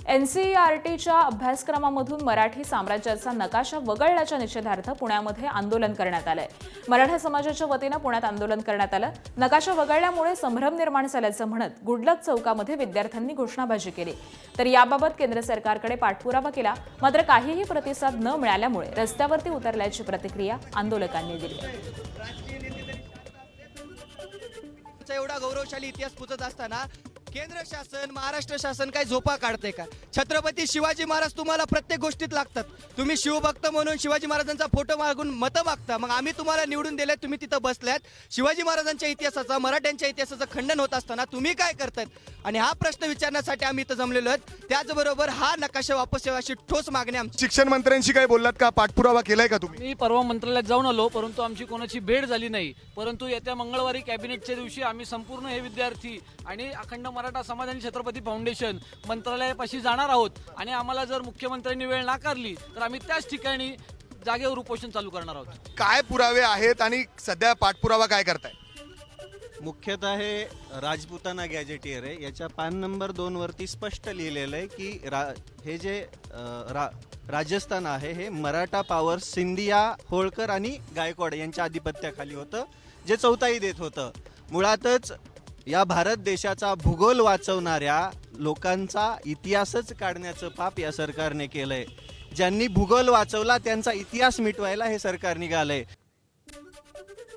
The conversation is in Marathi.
NCERTच्या अभ्यासक्रमामधून मराठी साम्राज्याचा नकाशा वगळल्याच्या निषेधार्थ पुण्यामध्ये आंदोलन करण्यात आलंय। मराठा समाजाच्या वतीनं पुण्यात आंदोलन करण्यात आलं। नकाशा वगळल्यामुळे संभ्रम निर्माण झाल्याचं म्हणत गुडलक चौकामध्ये विद्यार्थ्यांनी घोषणाबाजी केली। तर याबाबत केंद्र सरकारकडे पाठपुरावा केला, मात्र काहीही प्रतिसाद न मिळाल्यामुळे रस्त्यावरती उतरल्याची प्रतिक्रिया आंदोलकांनी दिली। एवढा गौरवशाली इतिहास पुसत असताना केंद्र शासन, महाराष्ट्र शासन काय झोपा काढते का? छत्रपती शिवाजी महाराज तुम्हाला प्रत्येक गोष्टीत लागतात। तुम्ही शिवभक्त म्हणून शिवाजी महाराजांचा फोटो मागून मतं मागता, मग आम्ही तुम्हाला निवडून दिले, तुम्ही तिथं बसल्यात। शिवाजी महाराजांच्या इतिहासाचा, मराठ्यांच्या इतिहासाचं खंडन होत असताना तुम्ही काय करतायत? आणि हा प्रश्न विचारण्यासाठी आम्ही इथं जमलेलो आहोत। त्याचबरोबर हा नकाशा वापस यावा अशी ठोस मागणी आमची। शिक्षण मंत्र्यांशी काय बोललात का? पाठपुरावा केलाय का तुम्ही? मी परवा मंत्रालयात जाऊन आलो, परंतु आमची कोणाची भेट झाली नाही। परंतु येत्या मंगळवारी कॅबिनेटच्या दिवशी आम्ही संपूर्ण हे विद्यार्थी आणि अखंड मराठा समाज आणि छत्रपती फाउंडेशन मंत्रालयापाशी जाणार आहोत। आणि आम्हाला जर मुख्यमंत्र्यांनी वेळ नाकारली तर आम्ही त्याच ठिकाणी जागेवर उपोषण चालू करणार आहोत। काय पुरावे आहेत आणि सध्या पाठपुरावा काय करताय? मुख्यतः हे राजपुताना गॅजेटियर आहे। याच्या पान नंबर 2 वरती स्पष्ट लिहिलेलं आहे की हे जे राजस्थान आहे हे मराठा पॉवर सिंधिया, होळकर आणि गायकवाड यांच्या आधिपत्याखाली होतं, जे चौथाई देत होतं। मुळातच या भारत देशाचा भूगोल वाचवणाऱ्या लोकांचा इतिहासच काढण्याचं पाप या सरकारने केलंय। ज्यांनी भूगोल वाचवला त्यांचा इतिहास मिटवायला हे सरकार निघालंय।